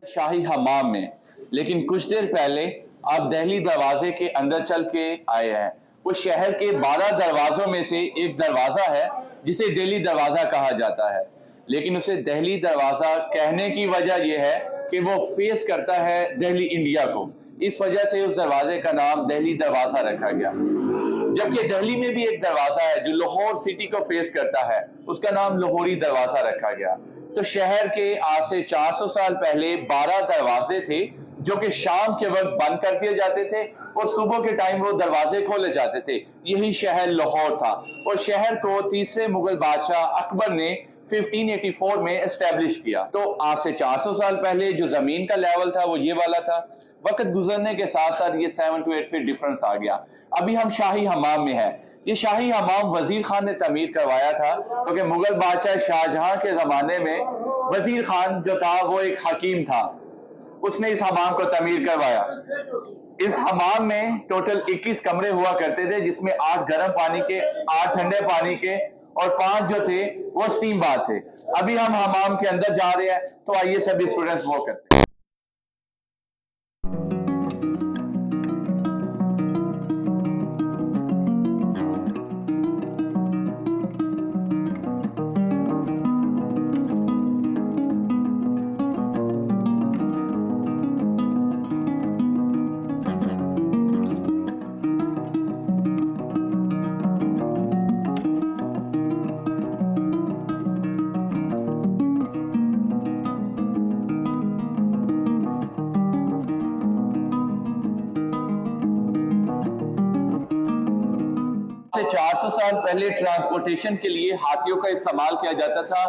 शाही हमाम में। लेकिन कुछ देर पहले आप दिल्ली दरवाजे के अंदर चल के आए हैं। वो शहर के 12 दरवाजों में से एक दरवाजा है जिसे दिल्ली दरवाजा कहा जाता है, लेकिन उसे दिल्ली दरवाजा कहने की वजह यह है कि वो फेस करता है दिल्ली इंडिया को। इस वजह से उस दरवाजे का नाम दिल्ली दरवाजा रखा गया। जबकि दिल्ली में भी एक दरवाजा है जो लाहौर सिटी को फेस करता है, उसका नाम लाहौरी दरवाजा रखा गया। तो शहर के आज से 400 साल पहले 12 दरवाजे थे जो कि शाम के वक्त बंद कर दिए जाते थे और सुबह के टाइम वो दरवाजे खोले जाते थे। यही शहर लाहौर था और शहर को तीसरे मुगल बादशाह अकबर ने 1584 में एस्टेब्लिश किया। तो आज से 400 साल पहले जो जमीन का लेवल था वो ये वाला था। वक्त गुजरने के साथ साथ ये 7 to 8 फीट डिफरेंस आ गया। अभी हम शाही हमाम में है। ये शाही हमाम वजीर खान ने तमीर करवाया था क्योंकि मुगल बादशाह शाहजहां के जमाने में वजीर खान जो था वो एक हकीम था, उसने इस हमाम को तमीर करवाया। इस हमाम में टोटल 21 कमरे हुआ करते थे, जिसमें 8 गर्म पानी के, 8 ठंडे पानी के और 5 जो थे वो स्टीम बाथ थे। अभी हम हमाम के अंदर जा रहे हैं, तो आइए सभी स्टूडेंट्स वो करते हैं। से 400 साल पहले ट्रांसपोर्टेशन के लिए हाथियों का इस्तेमाल किया जाता था,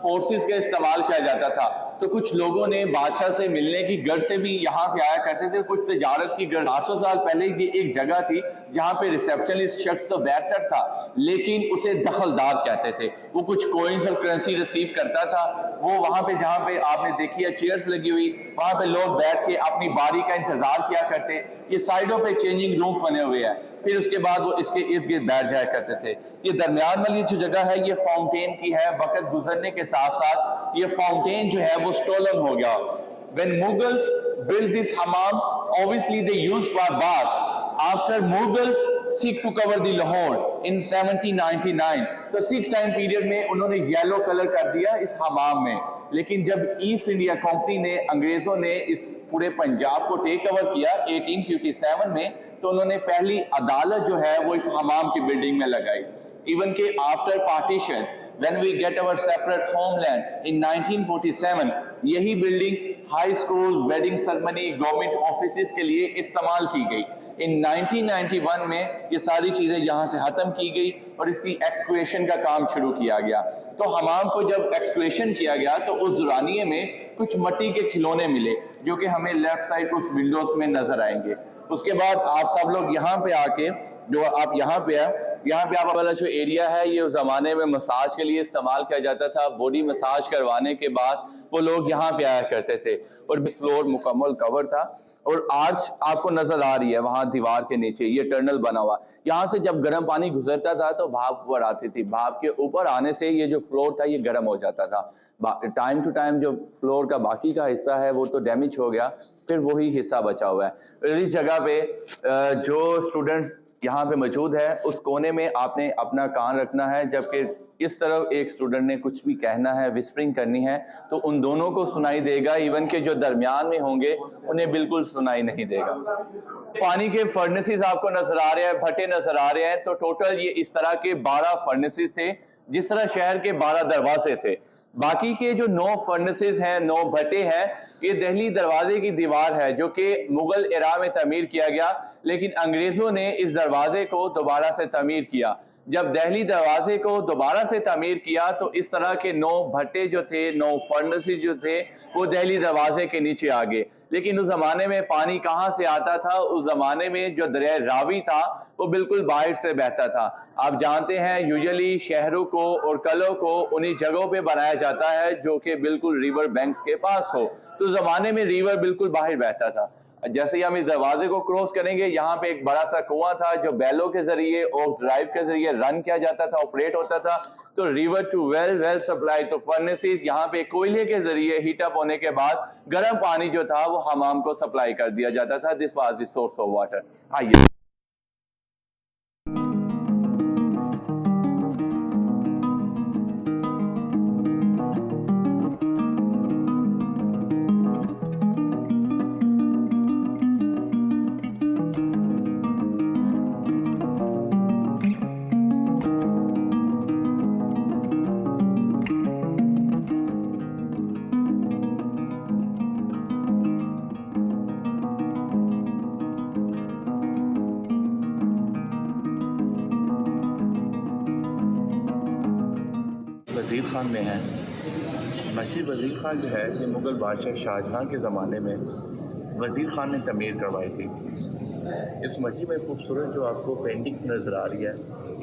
फोर्सेस का इस्तेमाल किया जाता था। तो कुछ लोगों ने बादशाह से मिलने की गर्ज से भी यहाँ पे आया करते थे, कुछ तिजारत की गर्ज। 800 साल पहले ये एक जगह थी जहाँ पे रिसेप्शनिस्ट शख्स तो बैठकर था, लेकिन उसे दखलदार कहते थे। वो कुछ कॉइन्स और करेंसी रिसीव करता था। वो वहां पे जहाँ पे आपने देखी है चेयर्स लगी हुई, वहां पे लोग बैठ के अपनी बारी का इंतजार किया करते। ये साइडों पे चेंजिंग रूम बने हुए हैं, फिर उसके बाद वो इसके इर्द गिर्द बैठ जाया करते थे। ये दरमियान वाली जो जगह है ये फाउंटेन की है। वक्त गुजरने के साथ साथ ये फाउंटेन जो है वो स्टोलन हो गया। When Mughals built this hammam, obviously they used for bath. After Mughals seek to cover the Lahore in 1799, तो सिख टाइम पीरियड में उन्होंने येलो कलर कर दिया इस हमाम में। लेकिन जब ईस्ट इंडिया कंपनी ने, अंग्रेजों ने इस पूरे पंजाब को टेक ओवर किया 1857 में, तो उन्होंने पहली अदालत जो है वो इस हमाम की बिल्डिंग में लगाई। इवन के after partition, when we get our separate homeland in 1947, यही building high school, wedding ceremony, government offices के लिए इस्तेमाल की गई। इन 1991 में ये सारी चीजें यहाँ से खत्म की गई और इसकी एक्सक्वेशन का काम शुरू किया गया। तो हमाम को जब एक्सक्वेशन किया गया तो उस दुरानिये में कुछ मिट्टी के खिलौने मिले जो कि हमें लेफ्ट साइड उस विंडोज में नजर आएंगे। उसके बाद आप सब लोग यहाँ पे आके, जो आप यहाँ पे है, यहाँ पे आप वाला जो एरिया है ये उस जमाने में मसाज के लिए इस्तेमाल किया जाता था। बॉडी मसाज करवाने के बाद वो लोग यहाँ पे आया करते थे और फ्लोर मुकम्मल कवर था। और आर्च आपको नजर आ रही है वहां दीवार के नीचे, ये टनल बना हुआ। यहाँ से जब गर्म पानी गुजरता था तो भाप ऊपर आती थी। भाप के ऊपर आने से ये जो फ्लोर था ये गर्म हो जाता था। टाइम टू टाइम जो फ्लोर का बाकी का हिस्सा है वो तो डैमेज हो गया, फिर वही हिस्सा बचा हुआ है। इस जगह पे जो स्टूडेंट्स यहाँ पे मौजूद है उस कोने में आपने अपना कान रखना है, जबकि इस तरफ एक स्टूडेंट ने कुछ भी कहना है, विस्परिंग करनी है, तो उन दोनों को सुनाई देगा। इवन के जो दरमियान में होंगे उन्हें बिल्कुल सुनाई नहीं देगा। पानी के फर्नेसेस आपको नजर आ रहे हैं, भट्टे नजर आ रहे हैं। तो टोटल ये इस तरह के 12 फर्नेसेस थे, जिस तरह शहर के 12 दरवाजे थे। बाकी के जो 9 फर्नेसेस हैं, 9 भट्टे हैं, ये दिल्ली दरवाजे की दीवार है जो कि मुगल एरा में तमीर किया गया, लेकिन अंग्रेजों ने इस दरवाजे को दोबारा से तमीर किया। जब दिल्ली दरवाजे को दोबारा से तमीर किया तो इस तरह के 9 भट्टे जो थे, 9 फर्नेसेस जो थे, वो दिल्ली दरवाजे के नीचे आ गए। लेकिन उस जमाने में पानी कहाँ से आता था? उस जमाने में जो दरिया रावी था वो बिल्कुल बाहर से बहता था। आप जानते हैं यूजुअली शहरों को और कलों को उन्हीं जगहों पे बनाया जाता है जो कि बिल्कुल रिवर बैंक्स के पास हो। तो जमाने में रिवर बिल्कुल बाहर बहता था। जैसे ही हम इस दरवाजे को क्रॉस करेंगे, यहाँ पे एक बड़ा सा कुआं था जो बैलों के जरिए और ड्राइव के जरिए रन किया जाता था, ऑपरेट होता था। तो रिवर टू वेल सप्लाई, तो फर्नेसेस यहाँ पे कोयले के जरिए हीट अप होने के बाद गर्म पानी जो था वो हमाम को सप्लाई कर दिया जाता था। This was the source of water. आइए वज़ीर ख़ान में है। मस्जिद वज़ीर ख़ान जो है ये मुग़ल बादशाह शाहजहाँ के ज़माने में वज़ीर ख़ान ने तमीर करवाई थी। इस मस्जिद में खूबसूरत जो आपको पेंटिंग नज़र आ रही है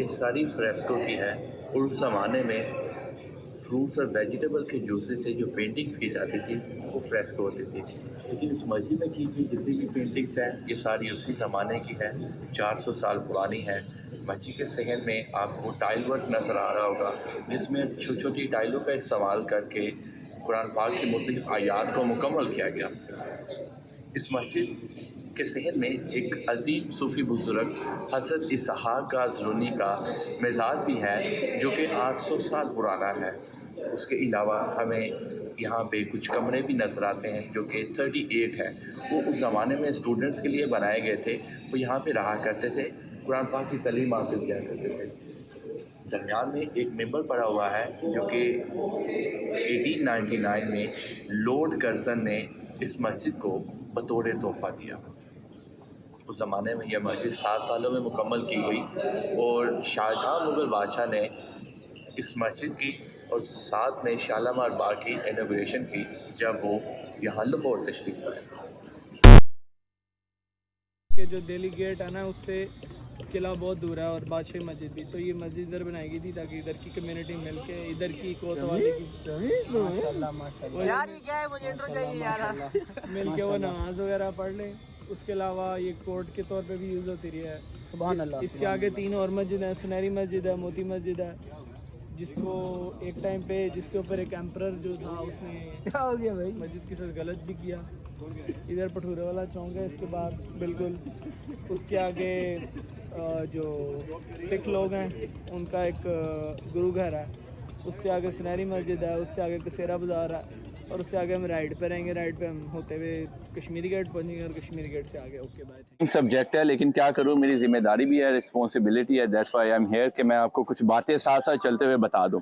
ये सारी फ्रेस्को की है, और उस ज़माने में फ्रूट्स और वेजिटेबल के जूसेस से जो पेंटिंग्स की जाती थी वो फ्रेस्को होती थी। लेकिन इस मस्जिद में की गई जितनी भी पेंटिंग्स हैं ये सारी उसी ज़माने की है, 400 साल पुरानी है। मस्जिद के सहन में आपको टाइल वर्क नज़र आ रहा होगा जिसमें छोटी छोटी टाइलों का इस्तेमाल करके कुरान पाक की मुख्तलिफ आयात को मुकम्मल किया गया। इस मस्जिद के सहन में एक अजीम सूफ़ी बुज़ुर्ग हज़रत इसहाक़ गाज़रूनी का मज़ार भी है जो कि 800 साल पुराना है। उसके अलावा हमें यहाँ पे कुछ कमरे भी नज़र आते हैं जो कि 38 है। वो उस ज़माने में स्टूडेंट्स के लिए बनाए गए थे, वो यहाँ पे रहा करते थे, कुरान पाक की तालीम हासिल किया करते थे। दरमियान में एक मेंबर पड़ा हुआ है जो कि 1899 में लॉर्ड कर्जन ने इस मस्जिद को बतौर तोहफ़ा दिया। उस ज़माने में यह मस्जिद 7 सालों में मुकम्मल की गई और शाहजहाँ मुग़ल बादशाह ने इस मस्जिद की और साथ में शालामार बाग की इनॉग्रेशन की जब वो यहाँ लाहौर तशरीफ़ लाए। के जो दिल्ली गेट है ना उससे किला बहुत दूर है और बादशाही मस्जिद भी, तो ये मस्जिद इधर बनाई गई थी ताकि इधर की कम्युनिटी मिलके इधर की कोतवाली की मिलके वो नमाज वगैरह पढ़ ले। उसके अलावा ये कोर्ट के तौर पे भी यूज़ होती रही है। सुभान अल्लाह। इसके आगे 3 और मस्जिद है, सुनहरी मस्जिद है, मोती मस्जिद है, जिसको एक टाइम पे जिसके ऊपर एक एम्परर जो था उसने क्या हो गया भाई मस्जिद के साथ गलत भी किया। इधर पठूरे वाला चौंक है, इसके बाद बिल्कुल उसके आगे जो सिख लोग हैं उनका एक गुरु घर है, उससे आगे सुनहरी मस्जिद है, उससे आगे कसेरा बाज़ार है, और उससे आगे हम राइड पे रहेंगे। राइड पे हम होते हुए कश्मीरी गेट पहुंचेंगे और कश्मीरी गेट से आगे ओके बाय। सब्जेक्ट है लेकिन क्या करूं, मेरी जिम्मेदारी भी है, रिस्पॉन्सिबिलिटी है, that's why I am here कि मैं आपको कुछ बातें साथ साथ चलते हुए बता दूं।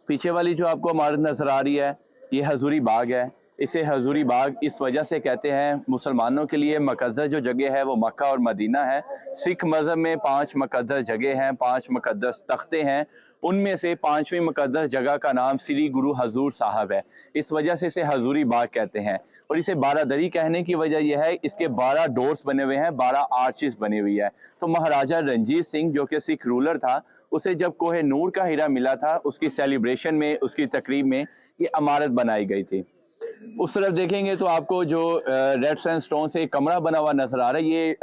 पीछे वाली जो आपको इमारत नज़र आ रही है ये हजूरी बाग है। इसे हजूरी बाग इस वजह से कहते हैं, मुसलमानों के लिए मुक़द्दस जो जगह है वो मक्का और मदीना है। सिख मज़हब में 5 मुक़द्दस जगह हैं, 5 मुक़द्दस तख्ते हैं, उनमें से 5वीं मुक़द्दस जगह का नाम श्री गुरु हजूर साहब है। इस वजह से इसे हजूरी बाग कहते हैं। और इसे 12 दरी कहने की वजह यह है इसके 12 डोर्स बने हुए हैं, 12 आर्चेस बनी हुई है। तो महाराजा रणजीत सिंह जो कि सिख रूलर था, उसे जब कोहे नूर का हीरा मिला था उसकी सेलिब्रेशन में, उसकी तकरीब में ये इमारत बनाई गई थी। उस तरफ देखेंगे तो आपको जो रेड सैंडस्टोन से एक कमरा बना हुआ नजर आ रहा है, ये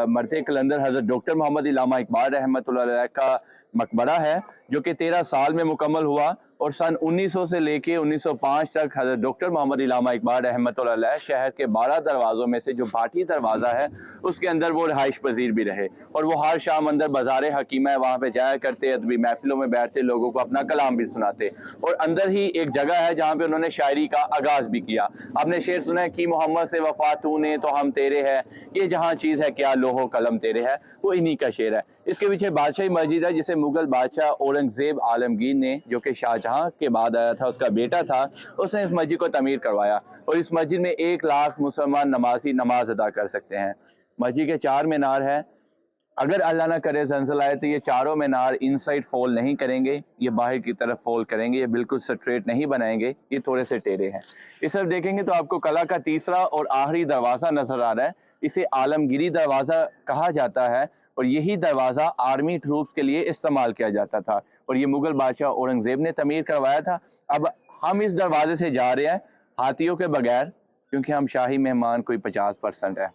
मरते कलंदर हजरत डॉक्टर मोहम्मद इल्लामा इकबाल रहमतुल्लाह अलैह का मकबरा है जो कि 13 साल में मुकम्मल हुआ। और सन 1900 से लेके 1905 तक हजरत डॉक्टर मोहम्मद इल्लामा इकबाल रहमतुल्लाह अलैह शहर के 12 दरवाज़ों में से जो भाटी दरवाज़ा है उसके अंदर वो रहाइश पजीर भी रहे। और वो हर शाम अंदर बाजार हकीमा है वहाँ पे जाया करते, अदबी महफिलों में बैठते, लोगों को अपना कलाम भी सुनाते। और अंदर ही एक जगह है जहाँ पे उन्होंने शायरी का आगाज़ भी किया। आपने शेर सुना है कि मोहम्मद से वफा तूने तो हम तेरे है, ये जहाँ चीज़ है क्या लोहो कलम तेरे है, वो इन्हीं का शेर है। इसके पीछे बादशाही मस्जिद है जिसे मुगल बादशाह औरंगजेब आलमगीर ने, जो कि शाहजहाँ के बाद आया था, उसका बेटा था, उसने इस मस्जिद को तमीर करवाया। और इस मस्जिद में 1 लाख मुसलमान नमाजी नमाज अदा कर सकते हैं। मस्जिद के 4 मीनार है। अगर अल्लाह ना करे जंजल आए तो ये चारों मीनार इनसाइड फॉल नहीं करेंगे, ये बाहर की तरफ फॉल करेंगे, ये बिल्कुल स्ट्रेट नहीं बनाएंगे, ये थोड़े से टेढ़े हैं। इस तरफ देखेंगे तो आपको कला का तीसरा और आखिरी दरवाज़ा नजर आ रहा है, इसे आलमगीरी दरवाज़ा कहा जाता है। और यही दरवाज़ा आर्मी ट्रूप्स के लिए इस्तेमाल किया जाता था और ये मुगल बादशाह औरंगजेब ने तमीर करवाया था। अब हम इस दरवाजे से जा रहे हैं हाथियों के बगैर, क्योंकि हम शाही मेहमान कोई 50% है।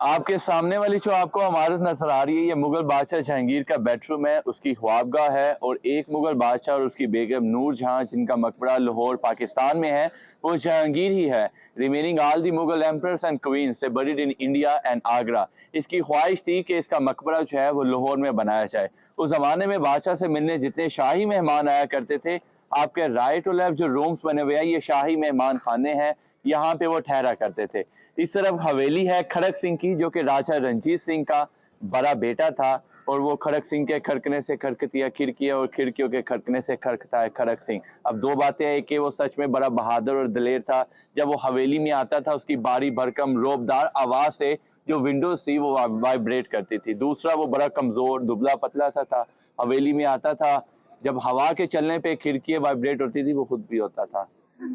आपके सामने वाली जो आपको इमारत नजर आ रही है, ये मुगल बादशाह जहांगीर का बेडरूम है, उसकी ख्वाबगाह है। और एक मुगल बादशाह और उसकी बेगम नूर जहां, जिनका मकबरा लाहौर पाकिस्तान में है, वो जहांगीर ही है। Remaining all the Mughal emperors and queen's they buried in India and Agra. इसकी ख्वाहिश थी कि इसका मकबरा जो है वो लाहौर में बनाया जाए। उस जमाने में बादशाह से मिलने जितने शाही मेहमान आया करते थे, आपके राइट और लेफ्ट जो रूम्स बने हुए हैं, ये शाही मेहमान खाने हैं, यहाँ पे वो ठहरा करते थे। इस तरफ हवेली है खड़क सिंह की, जो कि राजा रणजीत सिंह का बड़ा बेटा था। और वो खड़क सिंह के खड़कने से खड़कती है खिड़कियां, और खिड़कियों के खड़कने से खड़कता है खड़क सिंह। अब दो बातें हैं कि वो सच में बड़ा बहादुर और दलेर था। जब वो हवेली में आता था, उसकी भारी भरकम रोबदार आवाज से जो विंडोज थी वो वाइब्रेट करती थी। दूसरा, वो बड़ा कमजोर दुबला पतला सा था। हवेली में आता था, जब हवा के चलने पे खिड़कियां वाइब्रेट होती थी, वो खुद भी होता था।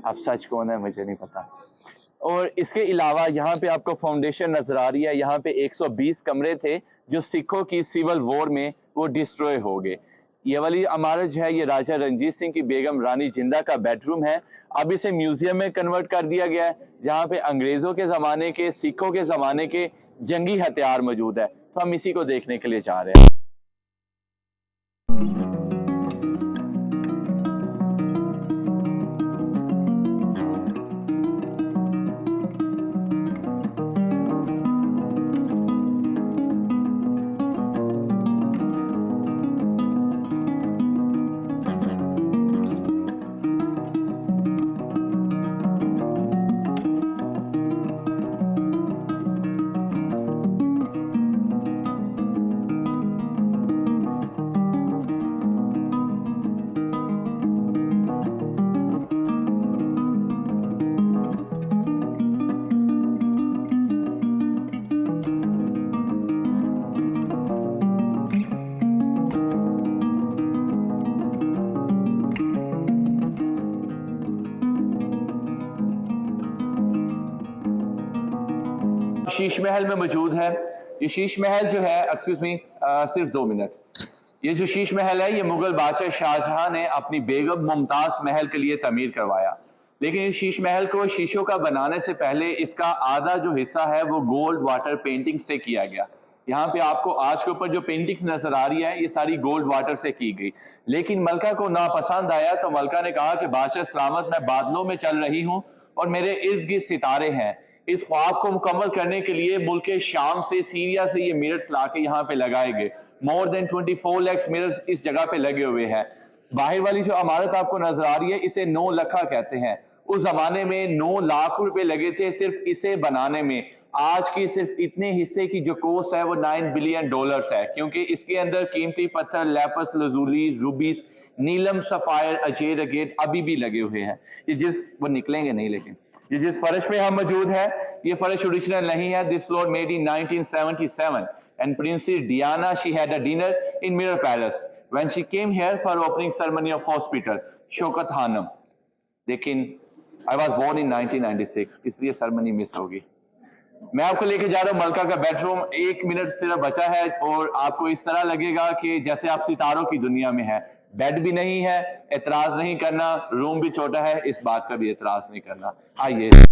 अब सच कौन है मुझे नहीं पता। और इसके अलावा यहाँ पे आपको फाउंडेशन नजर आ रही है। यहाँ पे 120 कमरे थे जो सिखों की सिविल वॉर में वो डिस्ट्रॉय हो गए। ये वाली इमारत जो है, ये राजा रणजीत सिंह की बेगम रानी जिंदा का बेडरूम है। अब इसे म्यूजियम में कन्वर्ट कर दिया गया है, जहाँ पे अंग्रेजों के जमाने के, सिखों के जमाने के जंगी हथियार मौजूद है। तो हम इसी को देखने के लिए जा रहे हैं। शीश महल में मौजूद है। ये शीश महल जो है, एक्सक्यूज मी, सिर्फ 2 मिनट। ये जो शीश महल है, ये मुगल बादशाह शाहजहां ने अपनी बेगम मुमताज महल के लिए तमीर करवाया। लेकिन इस शीश महल को शीशों का बनाने से पहले इसका आधा जो हिस्सा है वो गोल्ड वाटर पेंटिंग से किया गया। यहाँ पे आपको आज के ऊपर जो पेंटिंग नजर आ रही है, ये सारी गोल्ड वाटर से की गई। लेकिन मलका को नापसंद आया, तो मलका ने कहा कि बादशाह सलामत, मैं बादलों में चल रही हूँ और मेरे इर्द गिर्द सितारे हैं। इस ख्वाब को मुकम्मल करने के लिए मुल्क शाम से, सीरिया से ये मिरर्स लाके यहाँ पे लगाए गए। मोर देन 24 लाख मिरर्स इस जगह पे लगे हुए हैं। बाहर वाली जो इमारत आपको नजर आ रही है, इसे 9 लखा कहते हैं। उस जमाने में 9 लाख रुपए लगे थे सिर्फ इसे बनाने में। आज की सिर्फ इतने हिस्से की जो कॉस्ट है वो $9 बिलियन है, क्योंकि इसके अंदर कीमती पत्थर, लैपस लजूली, रूबीज, नीलम, सफायर, अजेर अगेट अभी भी लगे हुए हैं। ये जिस वो निकलेंगे नहीं, लेकिन ये जिस फर्श पे हम मौजूद है, ये फर्श ओरिजिनल नहीं है। This floor made in 1977 and princess Diana she had a dinner in mirror palace when she came here for opening ceremony of hospital Shaukat Khanam. लेकिन आई वाज बोर्न इन 1996, इसलिए सेरेमनी मिस होगी। मैं आपको लेके जा रहा हूँ मलका का बेडरूम। 1 मिनट सिर्फ बचा है और आपको इस तरह लगेगा कि जैसे आप सितारों की दुनिया में है। बेड भी नहीं है, एतराज नहीं करना। रूम भी छोटा है, इस बात का भी एतराज नहीं करना। आइए।